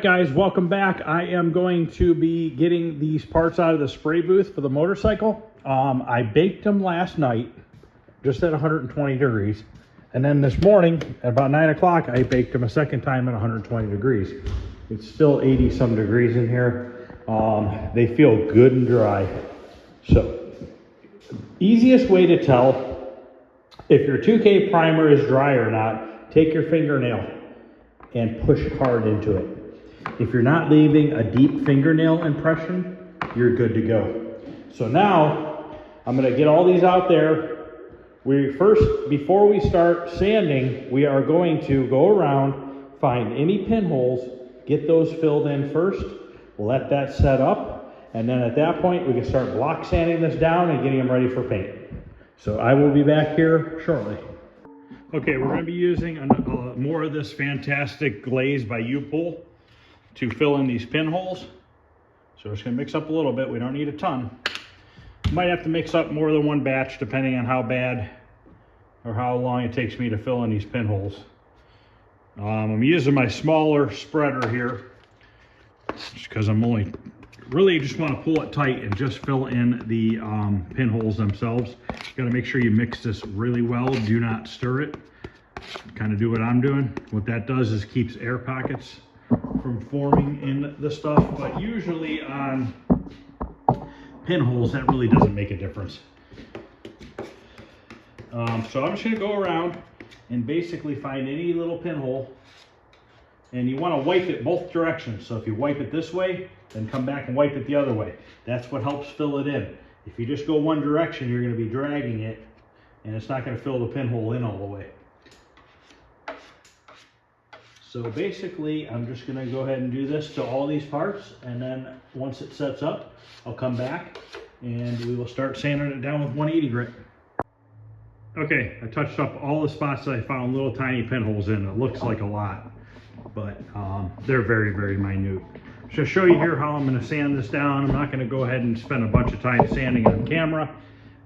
guys, welcome back. I am going to be getting these parts out of the spray booth for the motorcycle. I baked them last night, just at 120 degrees. And then this morning, at about 9 o'clock, I baked them a second time at 120 degrees. It's still 80 some degrees in here. They feel good and dry. So, easiest way to tell if your 2K primer is dry or not, take your fingernail and push hard into it. If you're not leaving a deep fingernail impression, you're good to go. So now, I'm gonna get all these out there. Before we start sanding, we are going to go around, find any pinholes, get those filled in first, let that set up, and then at that point, we can start block sanding this down and getting them ready for paint. So I will be back here shortly. Okay, we're gonna be using more of this fantastic glaze by U-Pool to fill in these pinholes. So we're just gonna mix up a little bit. We don't need a ton. Might have to mix up more than one batch depending on how bad or how long it takes me to fill in these pinholes. I'm using my smaller spreader here just because I'm really just want to pull it tight and just fill in the pinholes themselves. Got to make sure you mix this really well. Do not stir it. Kind of do what I'm doing. What that does is keeps air pockets from forming in the stuff, but usually on pinholes that really doesn't make a difference. So I'm just going to go around and basically find any little pinhole, and you want to wipe it both directions. So if you wipe it this way, then come back and wipe it the other way. That's what helps fill it in. If you just go one direction, you're going to be dragging it, and it's not going to fill the pinhole in all the way. So basically, I'm just going to go ahead and do this to all these parts, and then once it sets up, I'll come back and we will start sanding it down with 180 grit. Okay, I touched up all the spots that I found little tiny pinholes in. It looks like a lot, but they're very, very minute. So show you here how I'm going to sand this down. I'm not going to go ahead and spend a bunch of time sanding on camera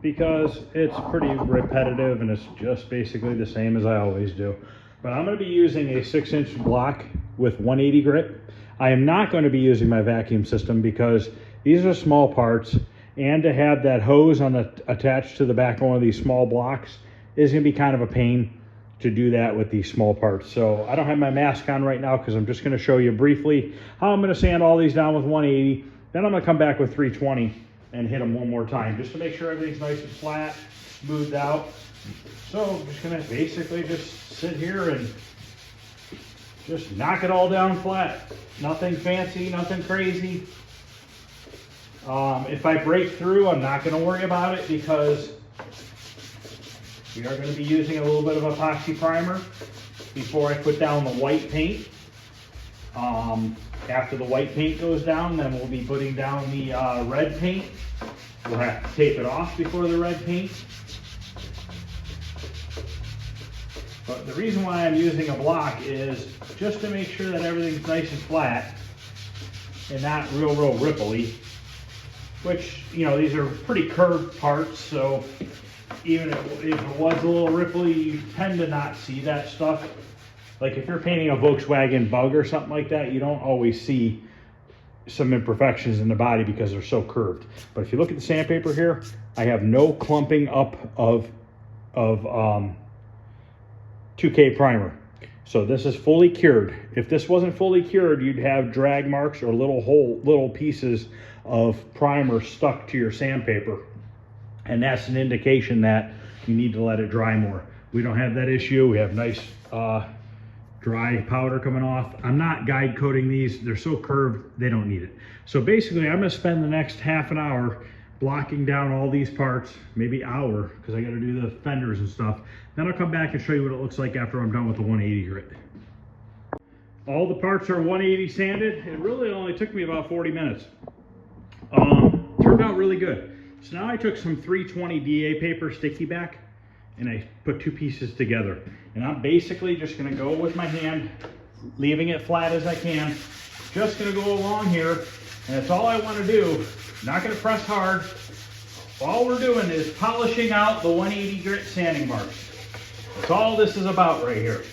because it's pretty repetitive and it's just basically the same as I always do. But I'm going to be using a 6-inch block with 180 grit. I am not going to be using my vacuum system because these are small parts, and to have that hose attached to the back of one of these small blocks is going to be kind of a pain to do that with these small parts. So I don't have my mask on right now because I'm just going to show you briefly how I'm going to sand all these down with 180. Then I'm going to come back with 320 and hit them one more time just to make sure everything's nice and flat, smoothed out. So I'm just going to basically just sit here and just knock it all down flat. Nothing fancy, nothing crazy. If I break through, I'm not going to worry about it because we are going to be using a little bit of epoxy primer before I put down the white paint. After the white paint goes down, then we'll be putting down the red paint. We'll have to tape it off before the red paint. But the reason why I'm using a block is just to make sure that everything's nice and flat and not real ripply. Which, you know, these are pretty curved parts, so even if it was a little ripply, you tend to not see that stuff. Like if you're painting a Volkswagen Bug or something like that, you don't always see some imperfections in the body because they're so curved. But if you look at the sandpaper here, I have no clumping up of 2K primer. So this is fully cured. If this wasn't fully cured, you'd have drag marks or little pieces of primer stuck to your sandpaper. And that's an indication that you need to let it dry more. We don't have that issue. We have nice dry powder coming off. I'm not guide coating these. They're so curved, they don't need it. So basically, I'm gonna spend the next half an hour blocking down all these parts, maybe hour, because I gotta do the fenders and stuff. Then I'll come back and show you what it looks like after I'm done with the 180 grit. All the parts are 180 sanded. It really only took me about 40 minutes. Turned out really good. So now I took some 320 DA paper sticky back and I put two pieces together. And I'm basically just gonna go with my hand, leaving it flat as I can. Just gonna go along here, and that's all I wanna do. Not gonna press hard. All we're doing is polishing out the 180 grit sanding marks. That's all this is about right here.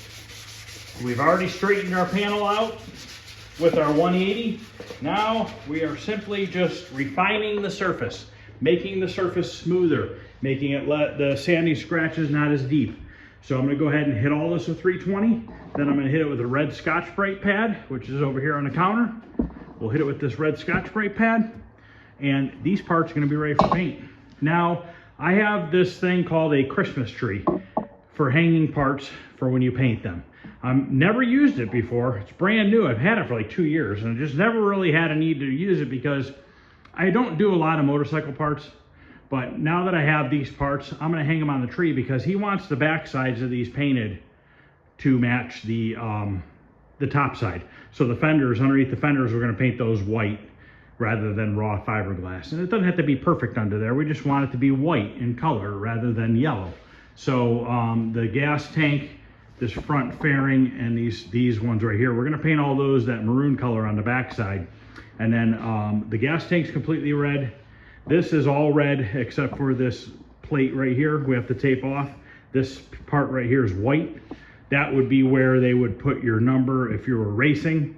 We've already straightened our panel out. with our 180. Now we are simply just refining the surface, making the surface smoother, making it let the sandy scratches not as deep. So I'm gonna go ahead and hit all this with 320. Then I'm gonna hit it with a red Scotch-Brite pad, which is over here on the counter. We'll hit it with this red Scotch-Brite pad, and these parts are gonna be ready for paint. Now, I have this thing called a Christmas tree for hanging parts for when you paint them. I've never used it before. It's brand new. I've had it for like 2 years, and I just never really had a need to use it because I don't do a lot of motorcycle parts. But now that I have these parts, I'm gonna hang them on the tree because he wants the back sides of these painted to match the top side. So the fenders, underneath the fenders, we're gonna paint those white rather than raw fiberglass. And it doesn't have to be perfect under there. We just want it to be white in color rather than yellow. So the gas tank, this front fairing, and these ones right here, we're gonna paint all those that maroon color on the back side. And then the gas tank's completely red. This is all red except for this plate right here. We have to tape off. This part right here is white. That would be where they would put your number if you were racing.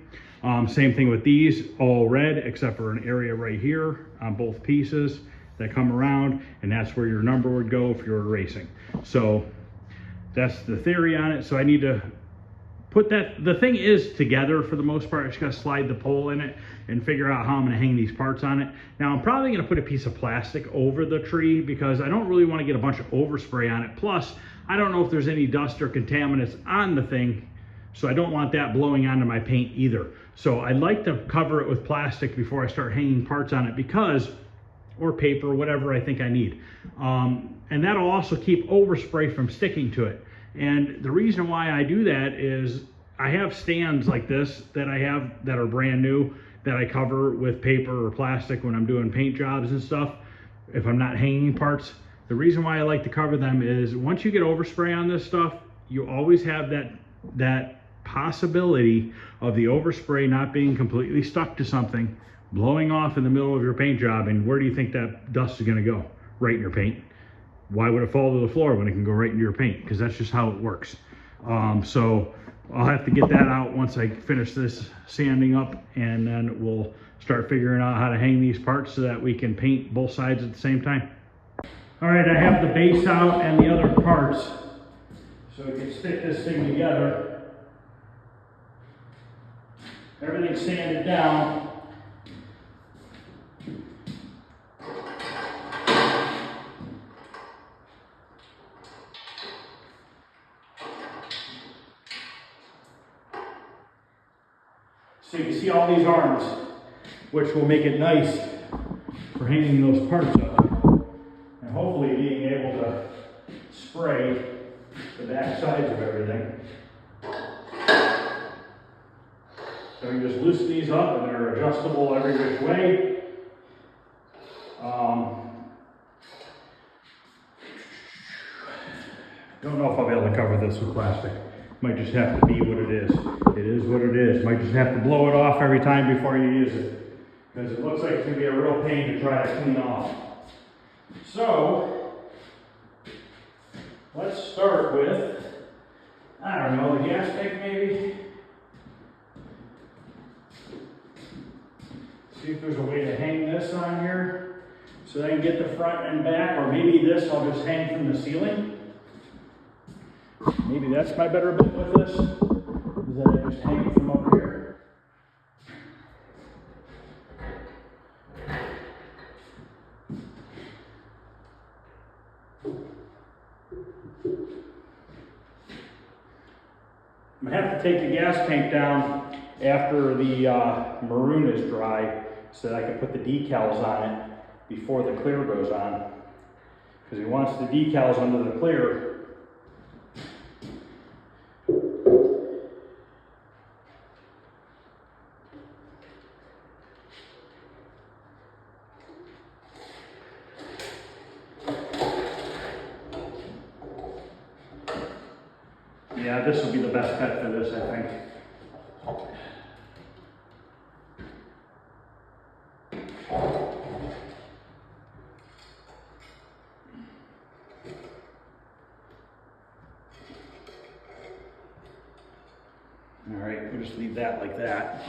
Same thing with these, all red except for an area right here on both pieces that come around, and that's where your number would go if you were racing. So that's the theory on it. So I need to put that, the thing is together for the most part. I just gotta slide the pole in it and figure out how I'm gonna hang these parts on it. Now I'm probably gonna put a piece of plastic over the tree because I don't really wanna get a bunch of overspray on it. Plus, I don't know if there's any dust or contaminants on the thing, so I don't want that blowing onto my paint either. So I'd like to cover it with plastic before I start hanging parts on it because, or paper, whatever I think I need. And that'll also keep overspray from sticking to it. And the reason why I do that is I have stands like this that I have that are brand new that I cover with paper or plastic when I'm doing paint jobs and stuff, if I'm not hanging parts. The reason why I like to cover them is once you get overspray on this stuff, you always have that possibility of the overspray not being completely stuck to something, blowing off in the middle of your paint job, and where do you think that dust is gonna go? Right in your paint. Why would it fall to the floor when it can go right into your paint? Because that's just how it works. So I'll have to get that out once I finish this sanding up, and then we'll start figuring out how to hang these parts so that we can paint both sides at the same time. All right, I have the base out and the other parts, so we can stick this thing together. Everything's sanded down. So you can see all these arms, which will make it nice for hanging those parts up. And hopefully being able to spray the back sides of everything. So you just loosen these up, and they're adjustable every which way. Don't know if I'll be able to cover this with plastic. Might just have to be what it is. It is what it is. Might just have to blow it off every time before you use it, because it looks like it's going to be a real pain to try to clean off. So let's start with, I don't know, the gas tank maybe. See if there's a way to hang this on here so I can get the front and back, or maybe this I'll just hang from the ceiling. Maybe that's my better bet with this, is that I just hang it from up here. I'm gonna have to take the gas tank down after the maroon is dry so that I can put the decals on it before the clear goes on, because he wants the decals under the clear. Yeah, this will be the best bet for this, I think. All right, we'll just leave that like that.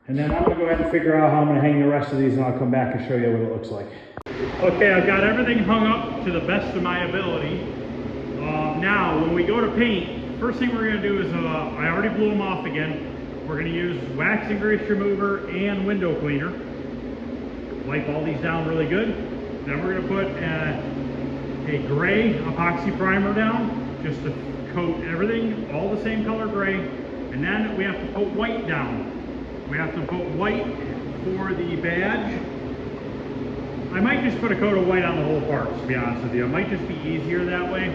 And then I'm gonna go ahead and figure out how I'm gonna hang the rest of these, and I'll come back and show you what it looks like. Okay, I've got everything hung up to the best of my ability. Now, when we go to paint, first thing we're gonna do is, I already blew them off again. We're gonna use wax and grease remover and window cleaner. Wipe all these down really good. Then we're gonna put a gray epoxy primer down, just to coat everything, all the same color gray. And then we have to put white down. We have to put white for the badge. I might just put a coat of white on the whole part, to be honest with you. It might just be easier that way.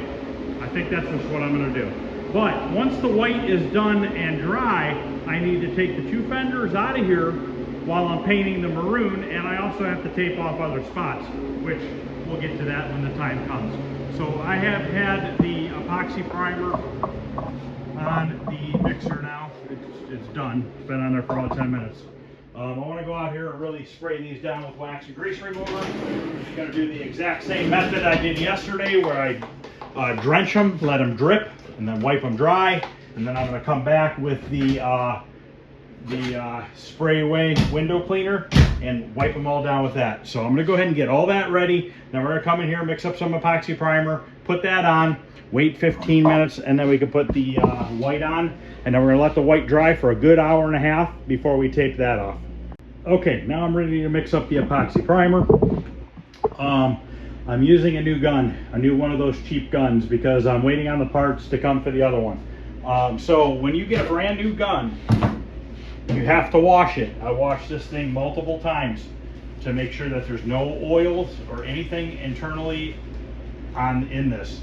I think that's just what I'm gonna do. But once the white is done and dry, I need to take the two fenders out of here while I'm painting the maroon, and I also have to tape off other spots, which we'll get to that when the time comes. So I have had the epoxy primer on the mixer now. It's done. It's been on there for about 10 minutes. I want to go out here and really spray these down with wax and grease remover. I'm just going to do the exact same method I did yesterday, where I drench them, let them drip, and then wipe them dry. And then I'm going to come back with the spray away window cleaner and wipe them all down with that. So I'm going to go ahead and get all that ready. Then we're going to come in here, mix up some epoxy primer, put that on, wait 15 minutes, and then we can put the white on. And then we're going to let the white dry for a good hour and a half before we tape that off. Okay, now I'm ready to mix up the epoxy primer. I'm using a new gun, a new one of those cheap guns, because I'm waiting on the parts to come for the other one. So when you get a brand new gun, you have to wash it. I washed this thing multiple times to make sure that there's no oils or anything internally in this.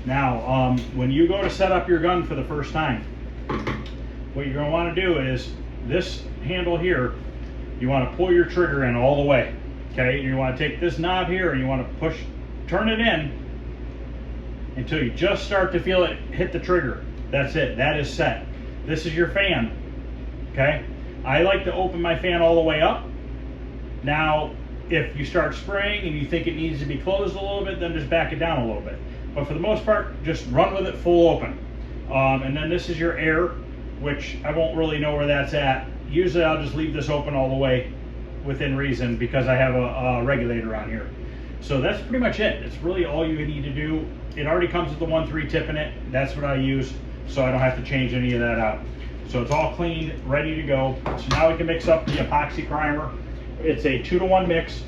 Now, when you go to set up your gun for the first time, what you're going to want to do is this handle here, you want to pull your trigger in all the way. Okay, you want to take this knob here and you want to turn it in until you just start to feel it hit the trigger. That's it, that is set. This is your fan. Okay, I like to open my fan all the way up. Now, if you start spraying and you think it needs to be closed a little bit, then just back it down a little bit. But for the most part, just run with it full open. And then this is your air, which I won't really know where that's at. Usually I'll just leave this open all the way within reason, because I have a regulator on here. So that's pretty much it. It's really all you need to do. It already comes with the 1.3 tip in it. That's what I use, so I don't have to change any of that out. So it's all cleaned, ready to go. So now we can mix up the epoxy primer. It's a 2-to-1 mix.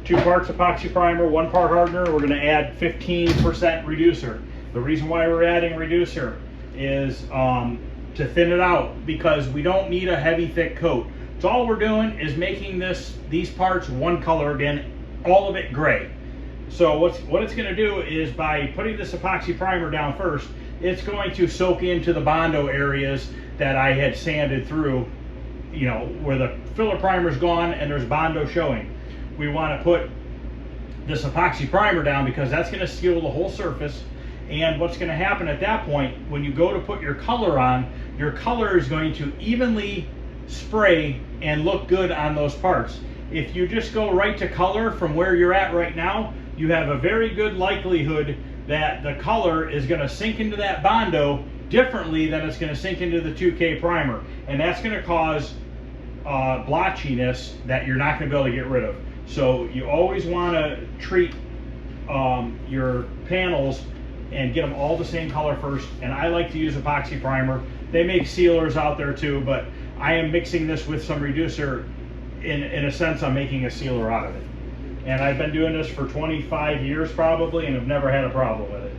2 parts epoxy primer, 1 part hardener. We're going to add 15% reducer. The reason why we're adding reducer is to thin it out, because we don't need a heavy, thick coat. So all we're doing is making these parts one color again, all of it gray. So what it's going to do is, by putting this epoxy primer down first, it's going to soak into the Bondo areas that I had sanded through, you know, where the filler primer's gone and there's Bondo showing. We want to put this epoxy primer down because that's going to seal the whole surface. And what's going to happen at that point, when you go to put your color on, your color is going to evenly spray and look good on those parts. If you just go right to color from where you're at right now, you have a very good likelihood that the color is going to sink into that Bondo differently than it's going to sink into the 2K primer. And that's going to cause blotchiness that you're not going to be able to get rid of. So you always want to treat your panels and get them all the same color first. And I like to use epoxy primer. They make sealers out there too, but I am mixing this with some reducer. In a sense, I'm making a sealer out of it. And I've been doing this for 25 years probably, and have never had a problem with it.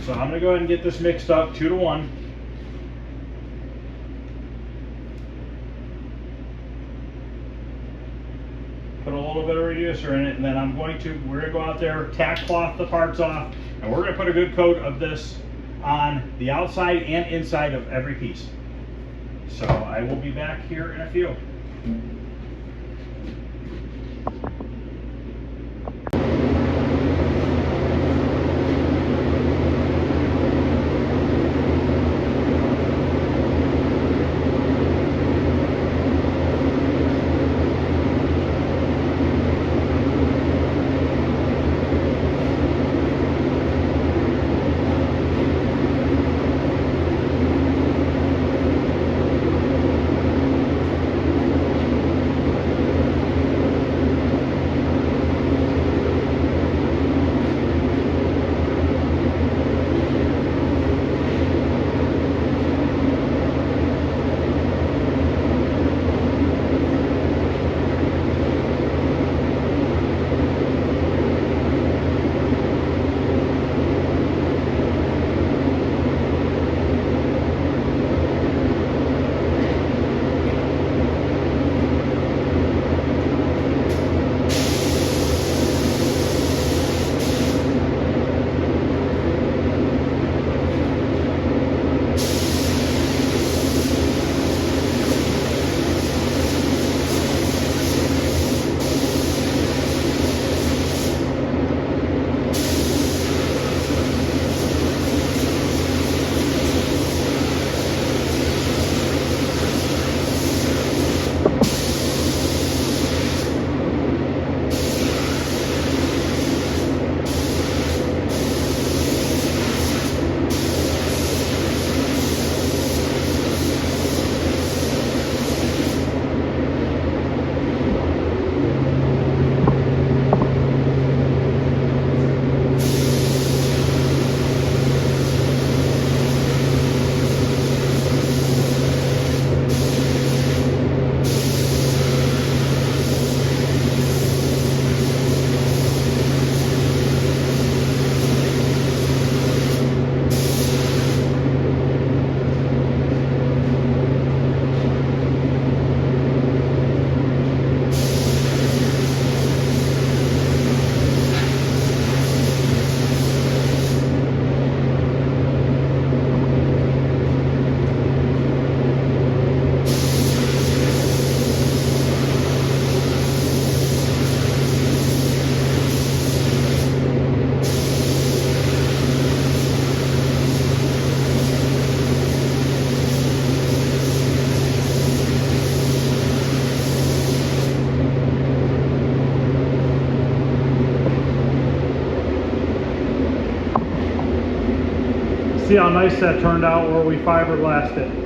So I'm going to go ahead and get this mixed up 2-to-1. Put a little bit of reducer in it, and then we're going to go out there, tack cloth the parts off, and we're going to put a good coat of this on the outside and inside of every piece. So I will be back here in a few. see how nice that turned out where we fiberglassed it.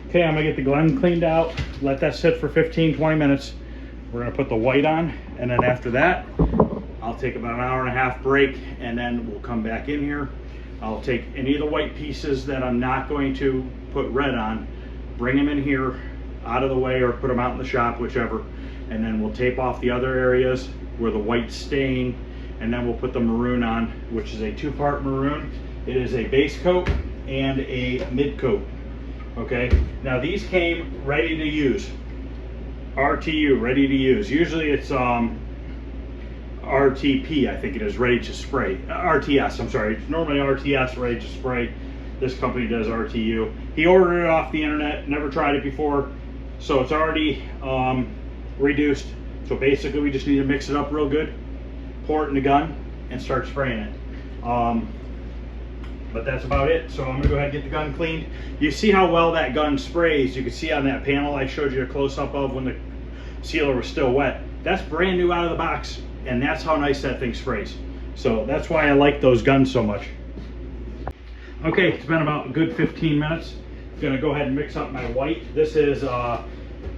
Okay, I'm gonna get the gun cleaned out, let that sit for 15-20 minutes. We're gonna put the white on, and then after that, I'll take about an hour and a half break, and then we'll come back in here. I'll take any of the white pieces that I'm not going to put red on, bring them in here out of the way, or put them out in the shop, whichever, and then we'll tape off the other areas where the white's staying, and then we'll put the maroon on, which is a 2-part maroon. It is a base coat and a mid coat. Okay, now these came ready to use, RTU, ready to use. Usually it's RTP, I think it is, ready to spray. RTS, I'm sorry, it's normally RTS, ready to spray. This company does RTU. He ordered it off the internet, never tried it before, so it's already reduced. So basically we just need to mix it up real good, pour it in the gun, and start spraying it. But that's about it. So I'm gonna go ahead and get the gun cleaned. You see how well that gun sprays. You can see on that panel I showed you a close-up of when the sealer was still wet. That's brand new out of the box, and that's how nice that thing sprays. So that's why I like those guns so much. Okay, it's been about a good 15 minutes. I'm gonna go ahead and mix up my white. This is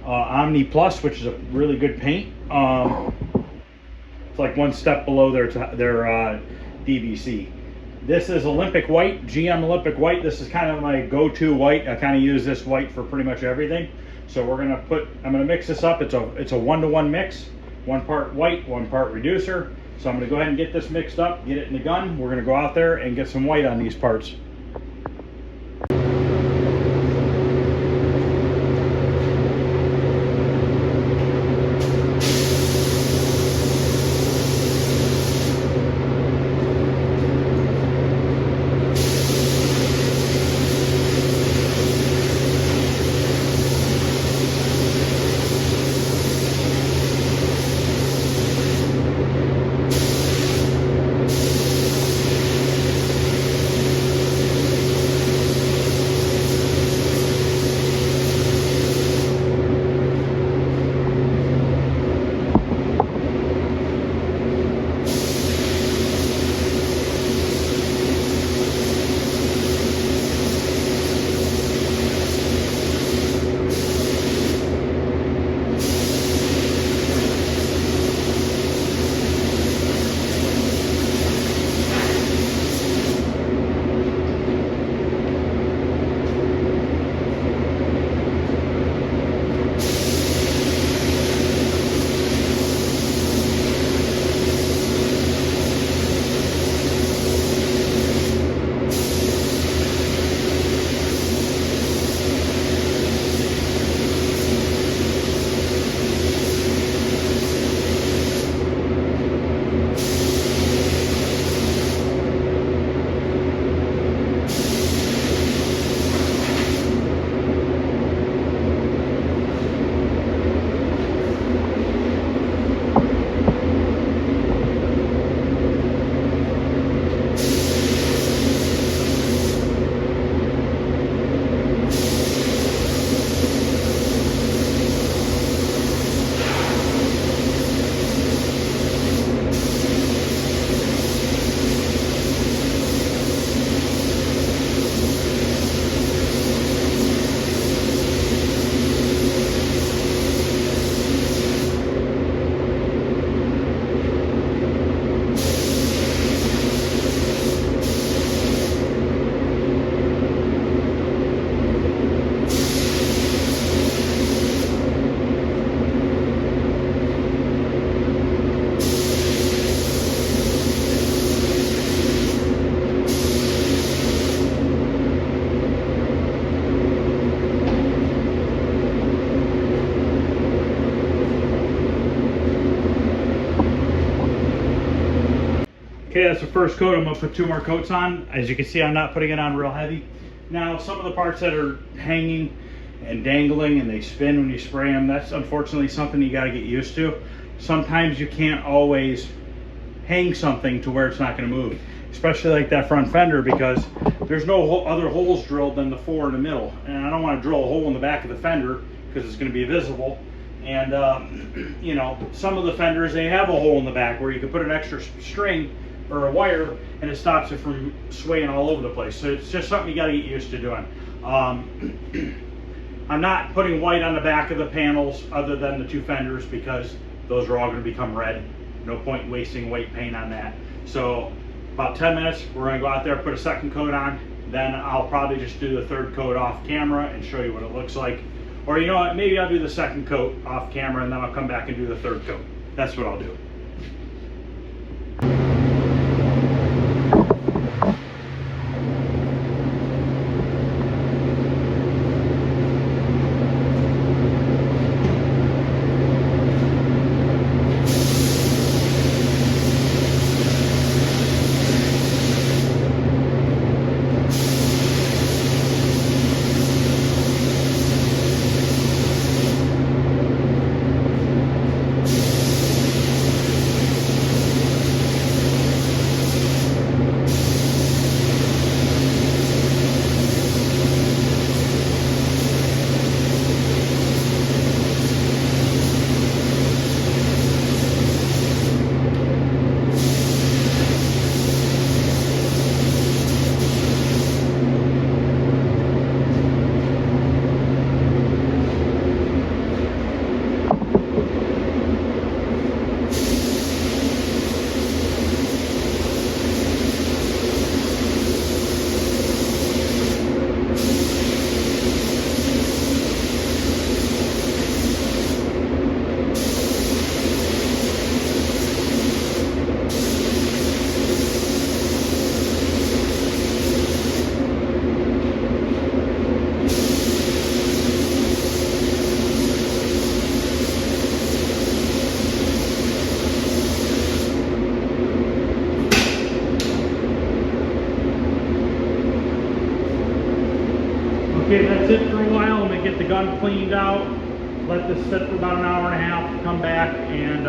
Omni Plus, which is a really good paint. It's like one step below their DBC. This is Olympic White, GM Olympic White. This is kind of my go-to white. I kind of use this white for pretty much everything. So I'm gonna mix this up. It's a 1-to-1 mix. 1 part white, 1 part reducer. So I'm gonna go ahead and get this mixed up, get it in the gun. We're gonna go out there and get some white on these parts. the first coat. I'm gonna put 2 more coats on. As you can see, I'm not putting it on real heavy. Now, some of the parts that are hanging and dangling and they spin when you spray them, that's unfortunately something you gotta get used to. Sometimes you can't always hang something to where it's not gonna move, especially like that front fender, because there's no other holes drilled than the 4 in the middle. And I don't wanna drill a hole in the back of the fender because it's gonna be visible. And you know, some of the fenders, they have a hole in the back where you can put an extra string or a wire and it stops it from swaying all over the place. So it's just something you got to get used to doing. I'm not putting white on the back of the panels other than the 2 fenders because those are all going to become red. No point wasting white paint on that. So about 10 minutes, we're going to go out there, put a second coat on. Then I'll probably just do the 3rd coat off camera and show you what it looks like. Or you know what, maybe I'll do the 2nd coat off camera and then I'll come back and do the 3rd coat. That's what I'll do. Okay, that's it for a while. I'm gonna get the gun cleaned out, let this sit for about an hour and a half, come back, and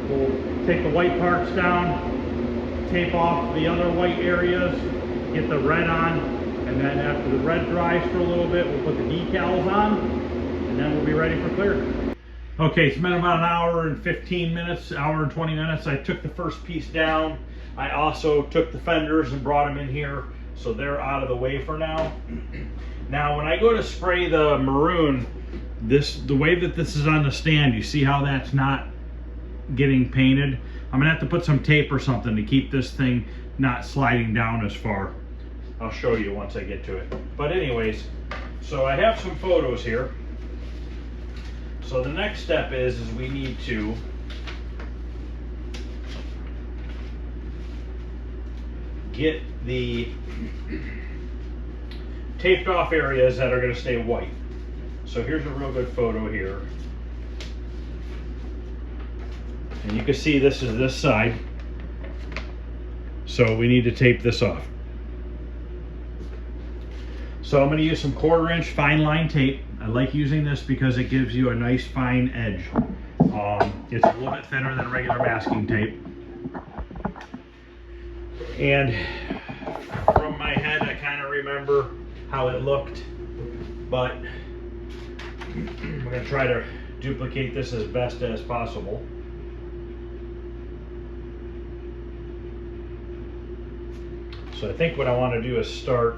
we'll take the white parts down, tape off the other white areas, get the red on, and then after the red dries for a little bit, we'll put the decals on, and then we'll be ready for clear. Okay, it's been about an hour and 15 minutes, hour and 20 minutes. I took the first piece down. I also took the fenders and brought them in here, so they're out of the way for now. Now, when I go to spray the maroon, the way that this is on the stand, you see how that's not getting painted? I'm gonna have to put some tape or something to keep this thing not sliding down as far. I'll show you once I get to it. But anyways, so I have some photos here. So the next step is we need to get the taped off areas that are going to stay white. So here's a real good photo here. And you can see this is this side. So we need to tape this off. So I'm going to use some 1/4 inch fine line tape. I like using this because it gives you a nice fine edge. It's a little bit thinner than regular masking tape. And from my head, I kind of remember how it looked, but I'm going to try to duplicate this as best as possible. So I think what I want to do is start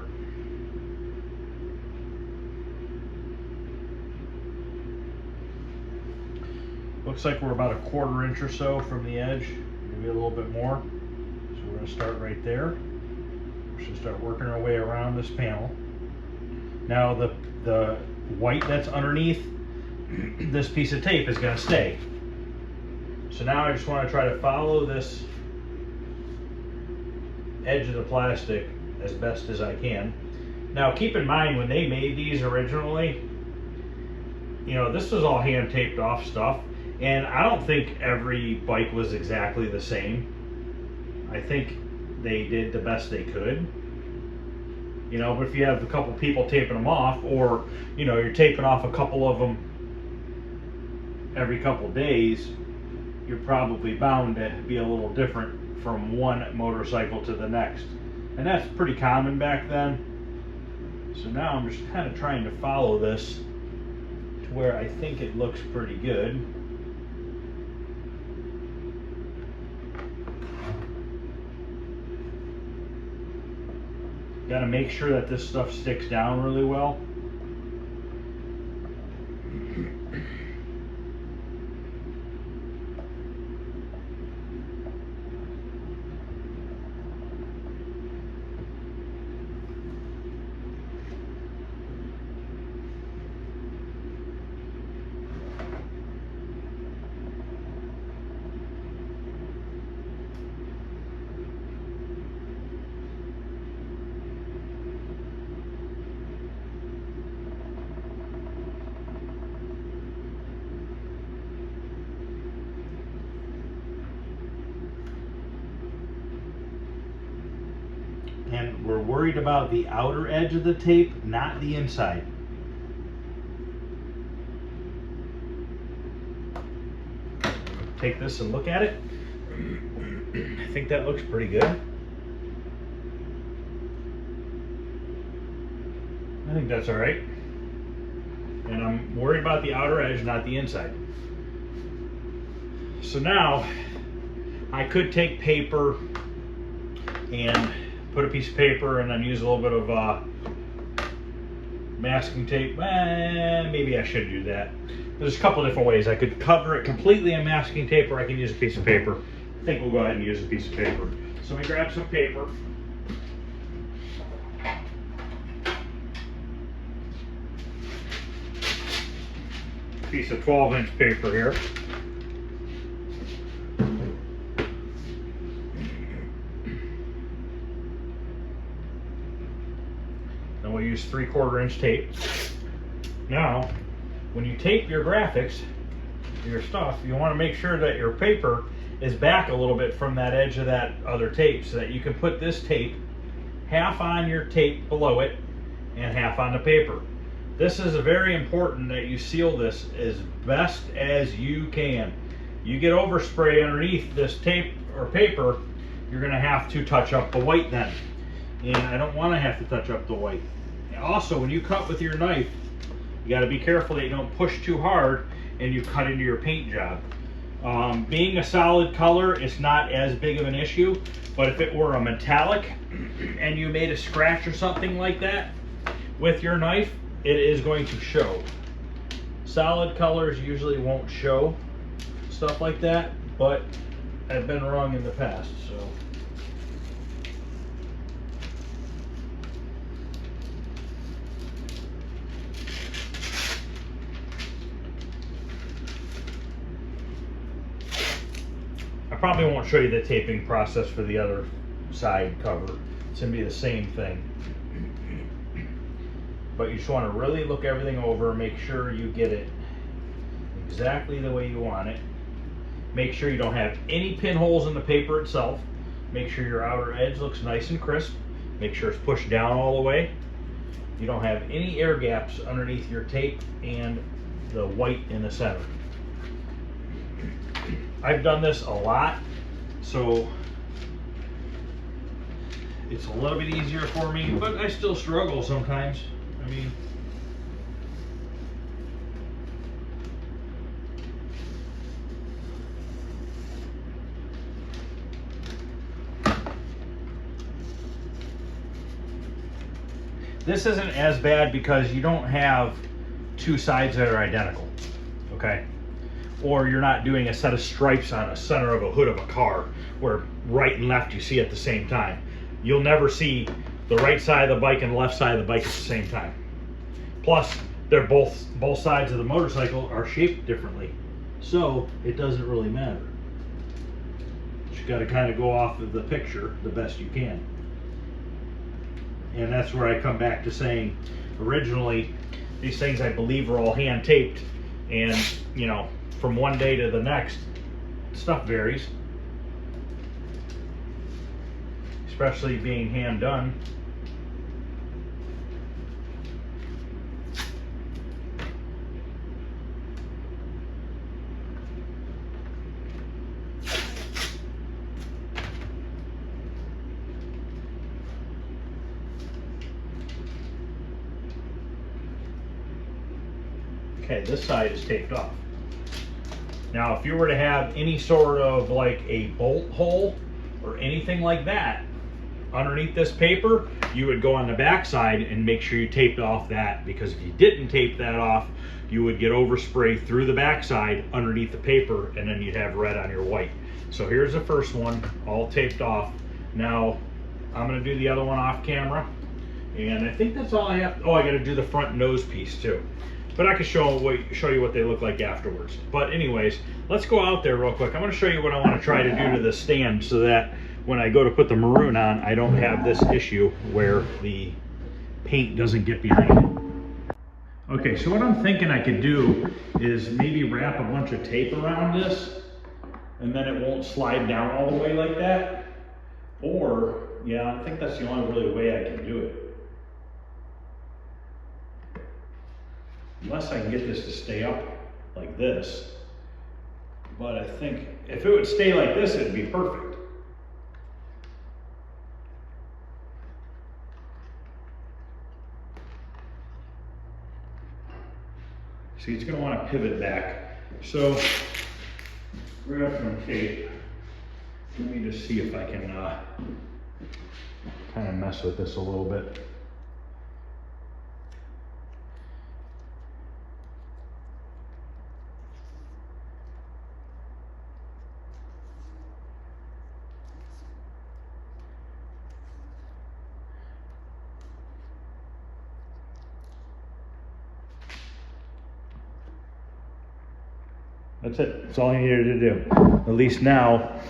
looks like we're about a 1/4 inch or so from the edge, maybe a little bit more. So we're going to start right there. We should start working our way around this panel. Now the white that's underneath this piece of tape is going to stay. So now I just want to try to follow this edge of the plastic as best as I can. Now keep in mind, when they made these originally, you know, this was all hand taped off stuff, and I don't think every bike was exactly the same. I think they did the best they could. You know, but if you have a couple people taping them off, or, you know, you're taping off a couple of them every couple days, you're probably bound to be a little different from one motorcycle to the next. And that's pretty common back then. So now I'm just kind of trying to follow this to where I think it looks pretty good. Got to make sure that this stuff sticks down really well. And we're worried about the outer edge of the tape, not the inside. Take this and look at it. I think that looks pretty good. I think that's all right. And I'm worried about the outer edge, not the inside. So now I could take paper and put a piece of paper and then use a little bit of masking tape. Maybe I should do that. There's a couple different ways. I could cover it completely in masking tape, or I can use a piece of paper. I think we'll go ahead and use a piece of paper. So let me grab some paper. Piece of 12-inch paper here. And we'll use 3/4 inch tape. Now, when you tape your graphics, your stuff, you want to make sure that your paper is back a little bit from that edge of that other tape, so that you can put this tape half on your tape below it and half on the paper. This is very important that you seal this as best as you can. You get overspray underneath this tape or paper, you're going to have to touch up the white then. And I don't want to have to touch up the white. Also, when you cut with your knife, you got to be careful that you don't push too hard and you cut into your paint job. Being a solid color is not as big of an issue, but if it were a metallic and you made a scratch or something like that with your knife, it is going to show. Solid colors usually won't show stuff like that, but I've been wrong in the past, so. I probably won't show you the taping process for the other side cover. It's going to be the same thing. But you just want to really look everything over, make sure you get it exactly the way you want it. Make sure you don't have any pinholes in the paper itself. Make sure your outer edge looks nice and crisp. Make sure it's pushed down all the way. You don't have any air gaps underneath your tape and the white in the center. I've done this a lot, so it's a little bit easier for me, but I still struggle sometimes. I mean, this isn't as bad because you don't have two sides that are identical, okay? Or you're not doing a set of stripes on a center of a hood of a car where right and left you see at the same time. You'll never see the right side of the bike and the left side of the bike at the same time. Plus, they're both sides of the motorcycle are shaped differently, so it doesn't really matter. You got to kind of go off of the picture the best you can. And that's where I come back to saying, originally, these things I believe are all hand taped, and you know, from one day to the next, stuff varies. especially being hand done. Okay, this side is taped off. Now, if you were to have any sort of like a bolt hole or anything like that underneath this paper, you would go on the back side and make sure you taped off that, because if you didn't tape that off, you would get overspray through the back side underneath the paper, and then you'd have red on your white. So here's the first one, all taped off. Now, I'm gonna do the other one off camera, and I think that's all I have. Oh, I gotta do the front nose piece too. But I can show you what they look like afterwards. But anyways, let's go out there real quick. I'm gonna show you what I wanna try to do to the stand so that when I go to put the maroon on, I don't have this issue where the paint doesn't get behind it. Okay, so what I'm thinking I could do is maybe wrap a bunch of tape around this, and then it won't slide down all the way like that. Or, yeah, I think that's the only really way I can do it. Unless I can get this to stay up like this. But I think if it would stay like this, it'd be perfect. See, it's gonna wanna pivot back. So, grab some tape. Let me just see if I can kind of mess with this a little bit. That's it. That's all I needed to do. At least now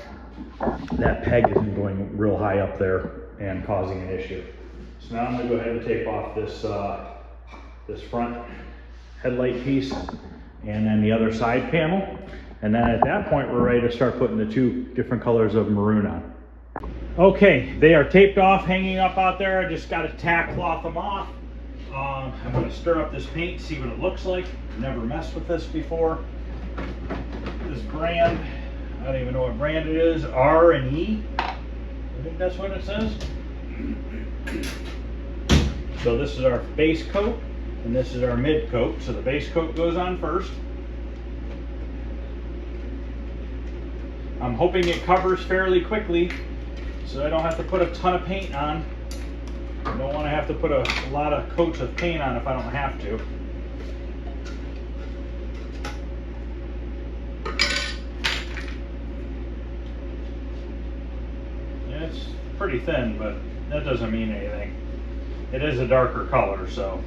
that peg isn't going real high up there and causing an issue. So now I'm going to go ahead and tape off this this front headlight piece and then the other side panel. And then at that point, we're ready to start putting the two different colors of maroon on. Okay, they are taped off, hanging up out there. I just got to tack cloth them off. I'm going to stir up this paint, see what it looks like. Never messed with this before. This brand, I don't even know what brand it is, R&E. I think that's what it says. So this is our base coat, and this is our mid coat. So the base coat goes on first. I'm hoping it covers fairly quickly, so I don't have to put a ton of paint on. I don't want to have to put a lot of coats of paint on if I don't have to. It's pretty thin, but that doesn't mean anything. It is a darker color, so.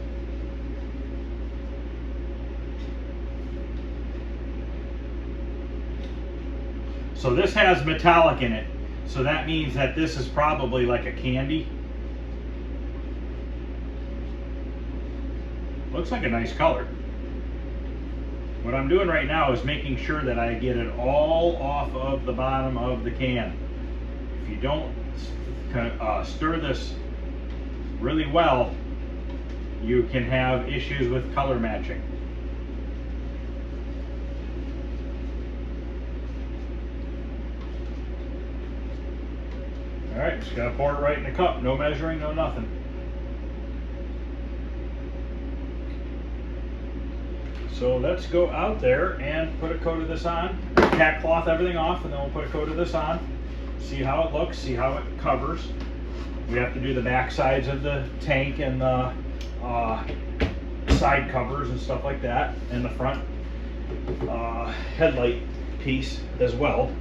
So this has metallic in it, so that means that this is probably like a candy. Looks like a nice color. What I'm doing right now is making sure that I get it all off of the bottom of the can. If you don't stir this really well, you can have issues with color matching. All right, just gotta pour it right in the cup. No measuring, no nothing. So let's go out there and put a coat of this on. Tack cloth everything off, and then we'll put a coat of this on. See how it looks, see how it covers. We have to do the back sides of the tank and the side covers and stuff like that, and the front headlight piece as well.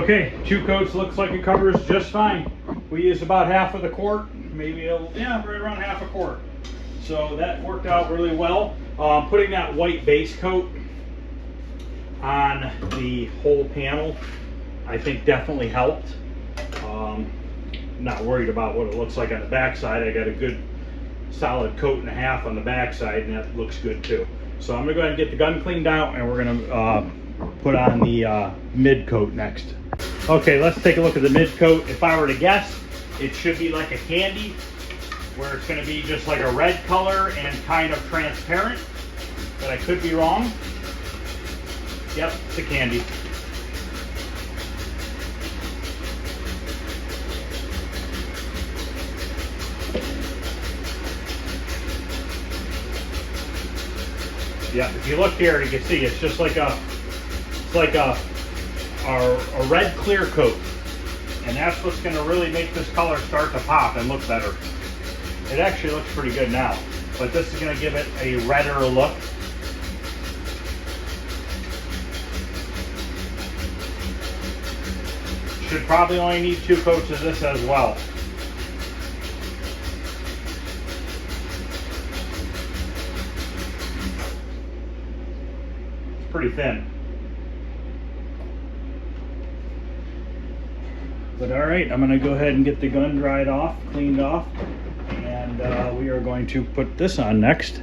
Okay, 2 coats looks like it covers just fine. We used about half of the quart, maybe yeah, right around half a quart. So that worked out really well. Putting that white base coat on the whole panel, I think definitely helped. Not worried about what it looks like on the backside. I got a good solid coat and a half on the backside, and that looks good too. So I'm gonna go ahead and get the gun cleaned out, and we're gonna put on the mid coat next. Okay, let's take a look at the mid coat. If I were to guess, it should be like a candy, where it's gonna be just like a red color and kind of transparent, but I could be wrong. Yep, it's a candy. Yeah, if you look here, you can see it's just like a red clear coat, and that's what's going to really make this color start to pop and look better. It actually looks pretty good now, but this is going to give it a redder look. Should probably only need 2 coats of this as well. It's pretty thin. But all right, I'm gonna go ahead and get the gun dried off, cleaned off, and we are going to put this on next.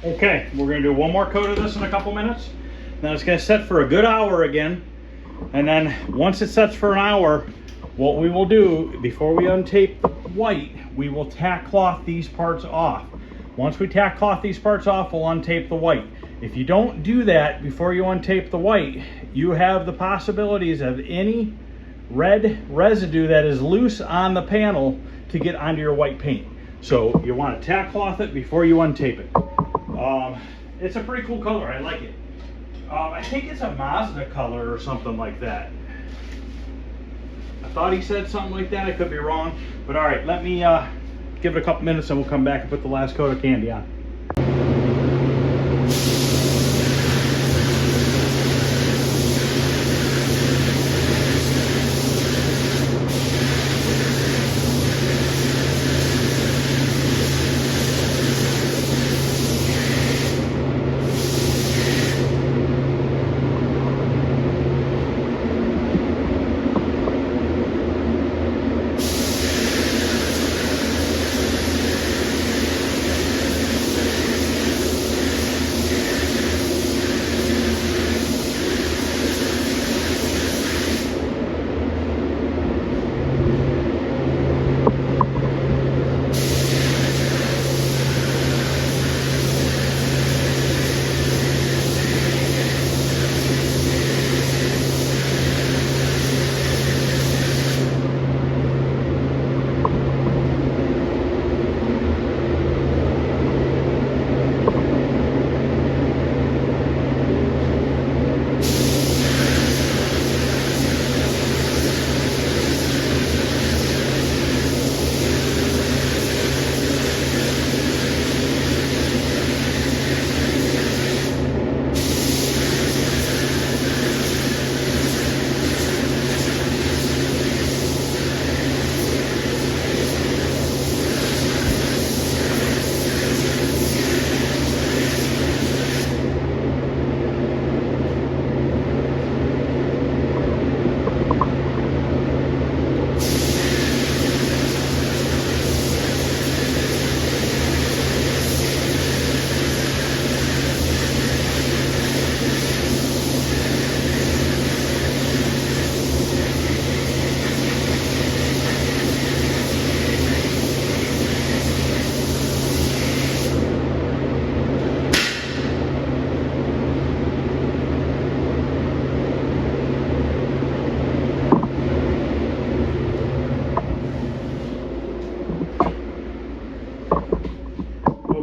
Okay, we're going to do one more coat of this in a couple minutes. Then it's going to set for a good hour again. And then once it sets for an hour, what we will do before we untape the white, we will tack cloth these parts off. Once we tack cloth these parts off, we'll untape the white. If you don't do that before you untape the white, you have the possibilities of any red residue that is loose on the panel to get onto your white paint. So you want to tack cloth it before you untape it. It's a pretty cool color. I like it. I think it's a Mazda color or something like that. thought he said something like that. I could be wrong. But all right, let me give it a couple minutes and we'll come back and put the last coat of candy on.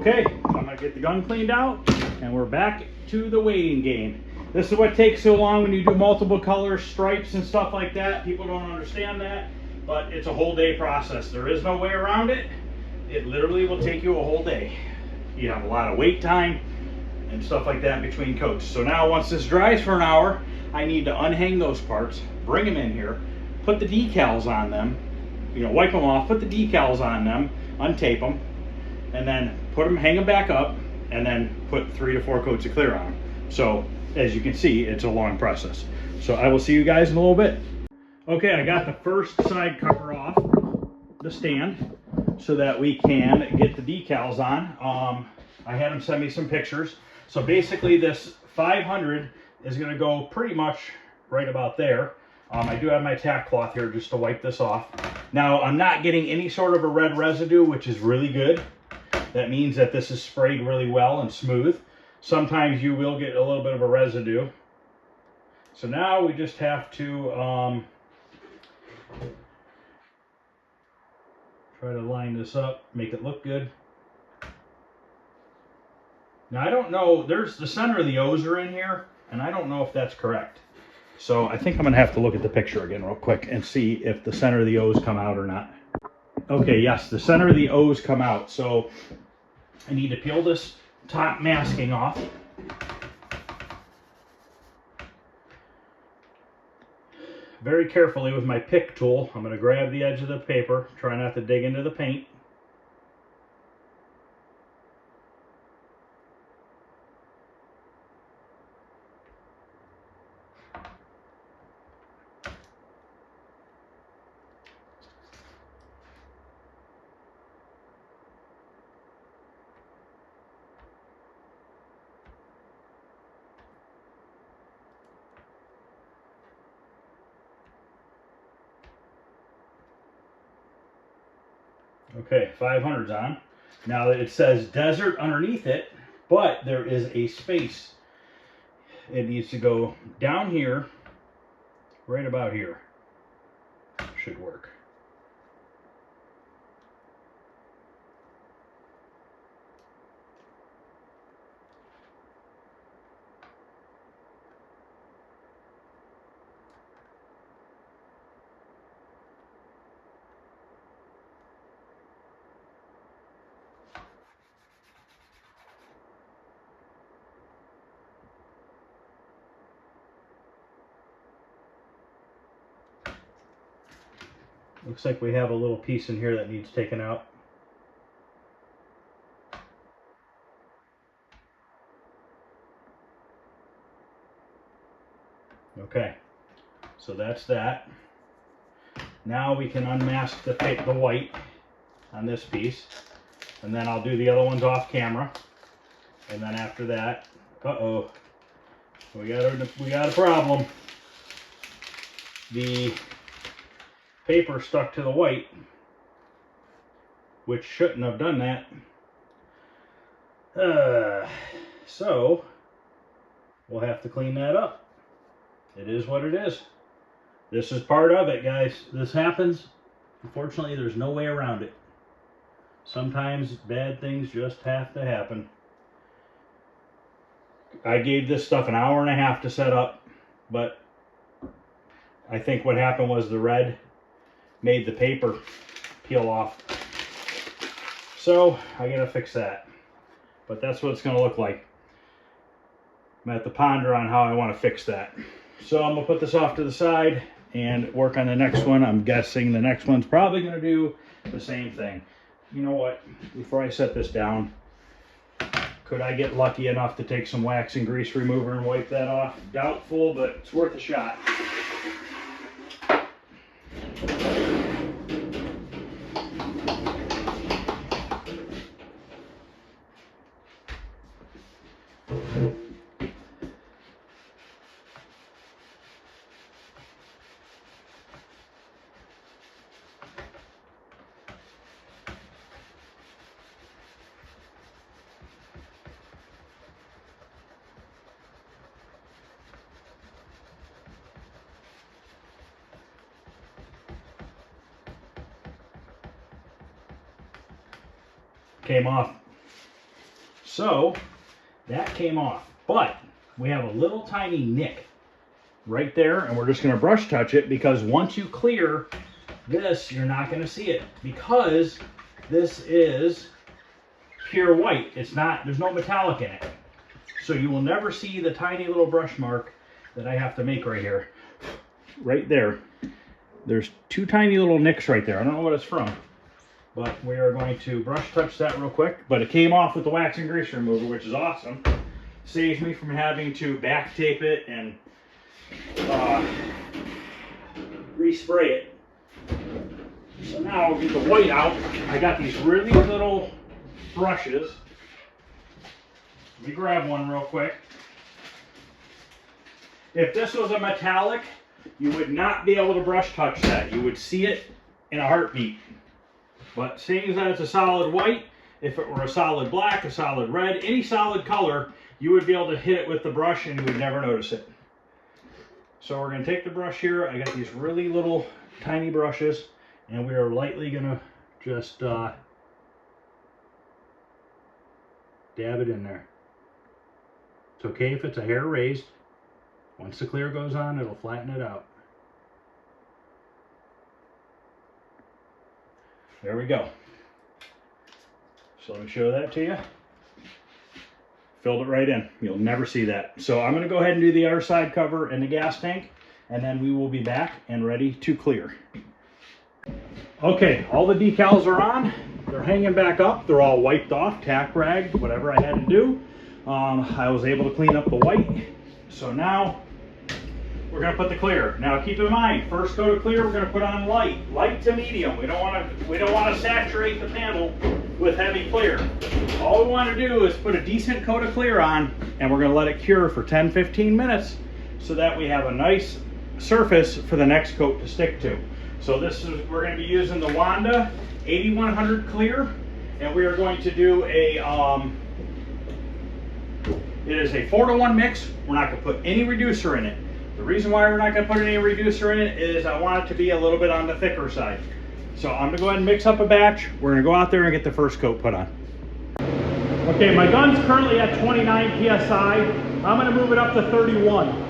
Okay, I'm gonna get the gun cleaned out and we're back to the waiting game. This is what takes so long when you do multiple colors, stripes and stuff like that. People don't understand that, but it's a whole day process. There is no way around it. It literally will take you a whole day. You have a lot of wait time and stuff like that between coats. So now once this dries for an hour, I need to unhang those parts, bring them in here, put the decals on them, wipe them off, put the decals on them, untape them, and then put them, hang them back up, and then put 3 to 4 coats of clear on them. So as you can see, it's a long process. So I will see you guys in a little bit. Okay, I got the first side cover off the stand so that we can get the decals on. I had them send me some pictures. So basically this 500 is going to go pretty much right about there. I do have my tack cloth here just to wipe this off. Now I'm not getting any sort of a red residue, which is really good. That means that this is sprayed really well and smooth. Sometimes you will get a little bit of a residue. So now we just have to try to line this up, make it look good. Now I don't know, there's the center of the O's are in here, and I don't know if that's correct. So I think I'm gonna have to look at the picture again real quick and see if the center of the O's come out or not. Okay, yes, the center of the O's come out. So I need to peel this top masking off. Very carefully with my pick tool, I'm going to grab the edge of the paper, try not to dig into the paint. Okay, 500's on. Now it says desert underneath it, but there is a space. It needs to go down here, right about here. Should work. Looks like we have a little piece in here that needs taken out. Okay, so that's that. Now we can unmask the white on this piece, and then I'll do the other ones off camera. And then after that, uh-oh, we got a problem. The paper stuck to the white, which shouldn't have done that. So we'll have to clean that up. It is what it is. This is part of it, guys. This happens. Unfortunately, there's no way around it. Sometimes bad things just have to happen. I gave this stuff an hour and a half to set up, but I think what happened was the red made the paper peel off. So I gotta fix that. But that's what it's gonna look like. I'm gonna have to ponder on how I want to fix that. So I'm gonna put this off to the side and work on the next one. I'm guessing the next one's probably gonna do the same thing. You know what? Before I set this down, could I get lucky enough to take some wax and grease remover and wipe that off? Doubtful, but it's worth a shot. Came off. So that came off, but we have a little tiny nick right there, and we're just going to brush touch it, because once you clear this, you're not going to see it, because this is pure white. It's not, there's no metallic in it, so you will never see the tiny little brush mark that I have to make right here. Right there, there's two tiny little nicks right there. I don't know what it's from, but we are going to brush touch that real quick. But it came off with the wax and grease remover, which is awesome. Saves me from having to back tape it and respray it. So now we'll get the white out. I got these really little brushes. Let me grab one real quick. If this was a metallic, you would not be able to brush touch that. You would see it in a heartbeat. But seeing that it's a solid white, if it were a solid black, a solid red, any solid color, you would be able to hit it with the brush and you would never notice it. So we're going to take the brush here. I got these really little tiny brushes, and we are lightly going to just dab it in there. It's okay if it's a hair raised. Once the clear goes on, it'll flatten it out. There we go. So let me show that to you. Filled it right in. You'll never see that. So I'm going to go ahead and do the other side cover and the gas tank, and then we will be back and ready to clear. Okay, all the decals are on. They're hanging back up. They're all wiped off, tack rag, whatever I had to do. I was able to clean up the white. So now we're going to put the clear. Now keep in mind, first coat of clear we're going to put on light to medium. We don't want to saturate the panel with heavy clear. All we want to do is put a decent coat of clear on, and we're going to let it cure for 10-15 minutes so that we have a nice surface for the next coat to stick to. So we're going to be using the Wanda 8100 clear, and we are going to do a it is a 4-to-1 mix. We're not going to put any reducer in it. The reason why we're not going to put any reducer in it is I want it to be a little bit on the thicker side. So I'm going to go ahead and mix up a batch. We're going to go out there and get the first coat put on. Okay, my gun's currently at 29 PSI. I'm going to move it up to 31.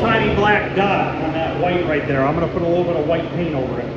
tiny black dot on that white right there. I'm gonna put a little bit of white paint over it.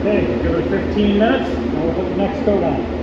Okay, give it 15 minutes, and we'll put the next coat on.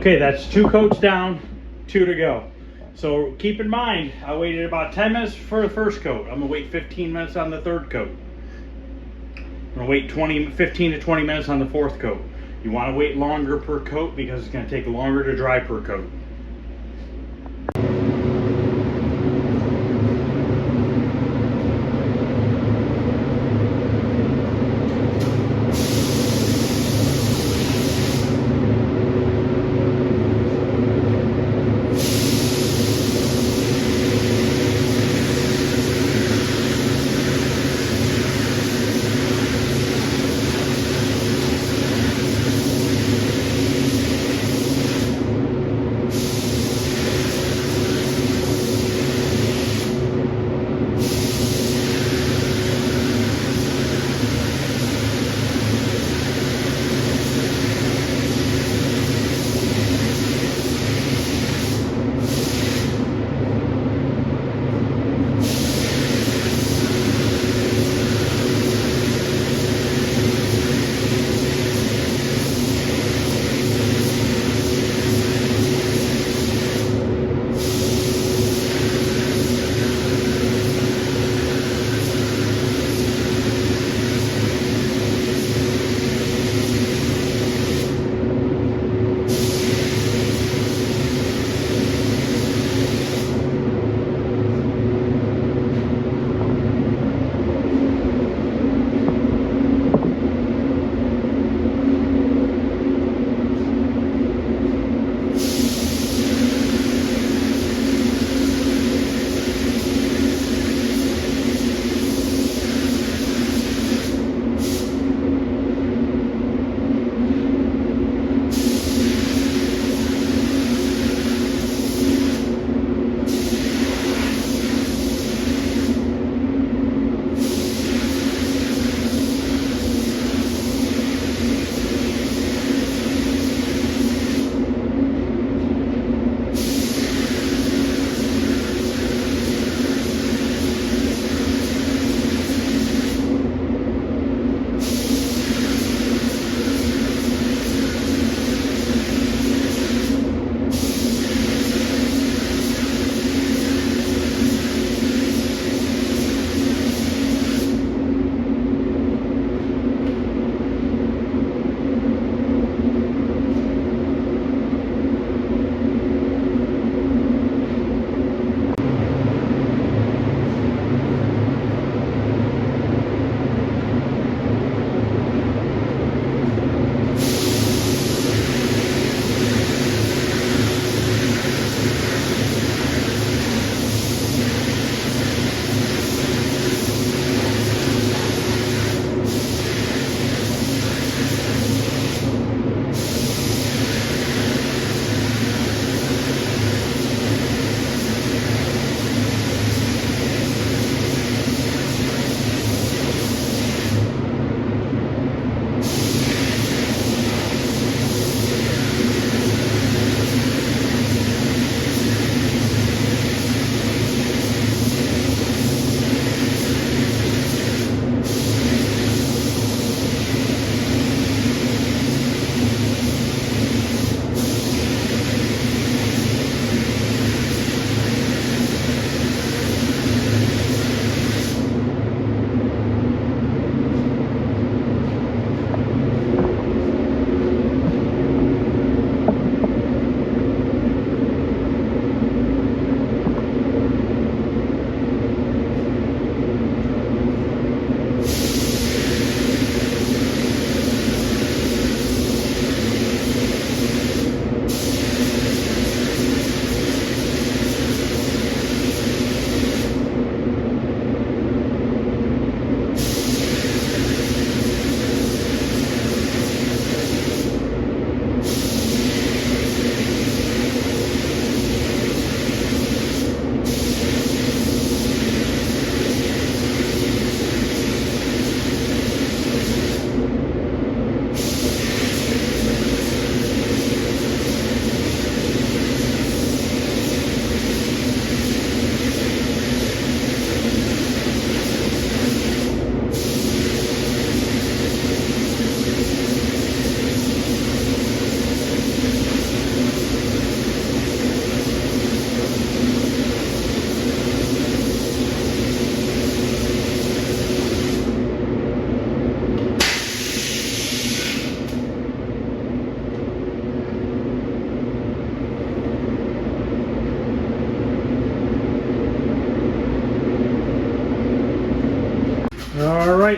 Okay, that's 2 coats down, 2 to go. So keep in mind, I waited about 10 minutes for the first coat. I'm gonna wait 15 minutes on the third coat. I'm gonna wait 15 to 20 minutes on the fourth coat. You wanna wait longer per coat because it's gonna take longer to dry per coat.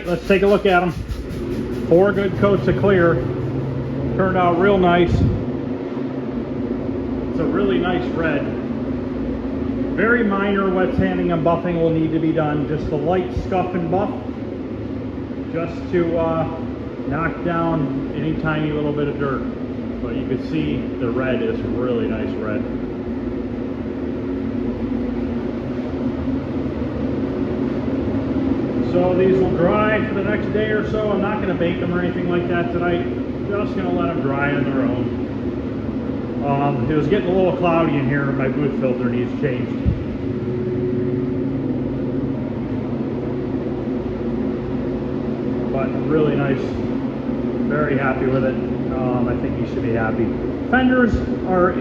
let's take a look at them. 4 good coats of clear. Turned out real nice. It's a really nice red. Very minor wet sanding and buffing will need to be done. Just a light scuff and buff, just to knock down any tiny little bit of dirt. But you can see the red is really nice red. So these will dry for the next day or so. I'm not going to bake them or anything like that tonight. Just going to let them dry on their own. It was getting a little cloudy in here. My booth filter needs changed. But really nice. Very happy with it. I think you should be happy. Fenders are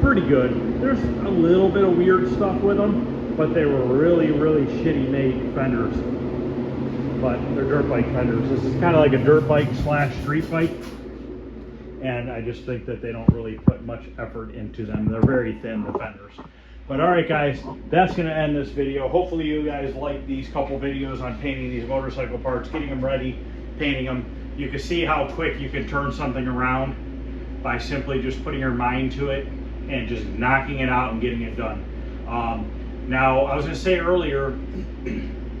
pretty good. There's a little bit of weird stuff with them, but they were really, really shitty made fenders. But they're dirt bike fenders. This is kind of like a dirt bike / street bike. And I just think that they don't really put much effort into them. They're very thin, the fenders. But all right, guys, that's going to end this video. Hopefully you guys like these couple videos on painting these motorcycle parts, getting them ready, painting them. You can see how quick you can turn something around by simply just putting your mind to it and just knocking it out and getting it done. Now, I was going to say earlier,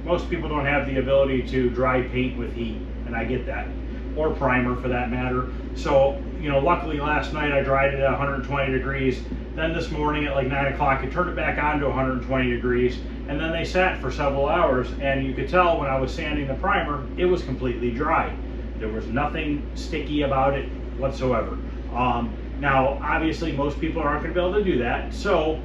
most people don't have the ability to dry paint with heat, and I get that, or primer for that matter. So, you know, luckily last night I dried it at 120 degrees. Then this morning at like 9 o'clock, I turned it back on to 120 degrees, and then they sat for several hours, and you could tell when I was sanding the primer, it was completely dry. There was nothing sticky about it whatsoever. Now, obviously, most people aren't going to be able to do that. So,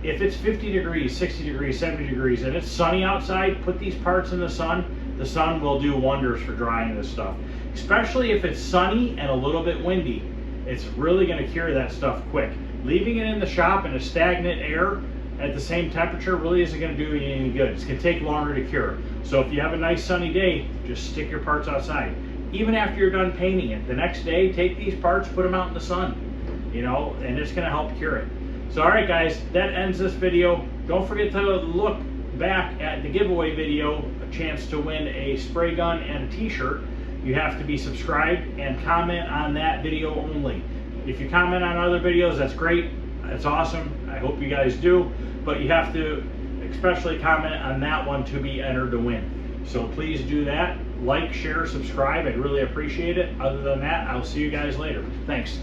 if it's 50 degrees, 60 degrees, 70 degrees, and it's sunny outside, put these parts in the sun. The sun will do wonders for drying this stuff. Especially if it's sunny and a little bit windy. It's really going to cure that stuff quick. Leaving it in the shop in a stagnant air at the same temperature really isn't going to do you any good. It's going to take longer to cure. So if you have a nice sunny day, just stick your parts outside. Even after you're done painting it, the next day, take these parts, put them out in the sun, you know, and it's going to help cure it. So all right, guys, that ends this video. Don't forget to look back at the giveaway video, a chance to win a spray gun and a t-shirt. You have to be subscribed and comment on that video only. If you comment on other videos, that's great. That's awesome. I hope you guys do. But you have to especially comment on that one to be entered to win. So please do that. Like, share, subscribe. I'd really appreciate it. Other than that, I'll see you guys later. Thanks.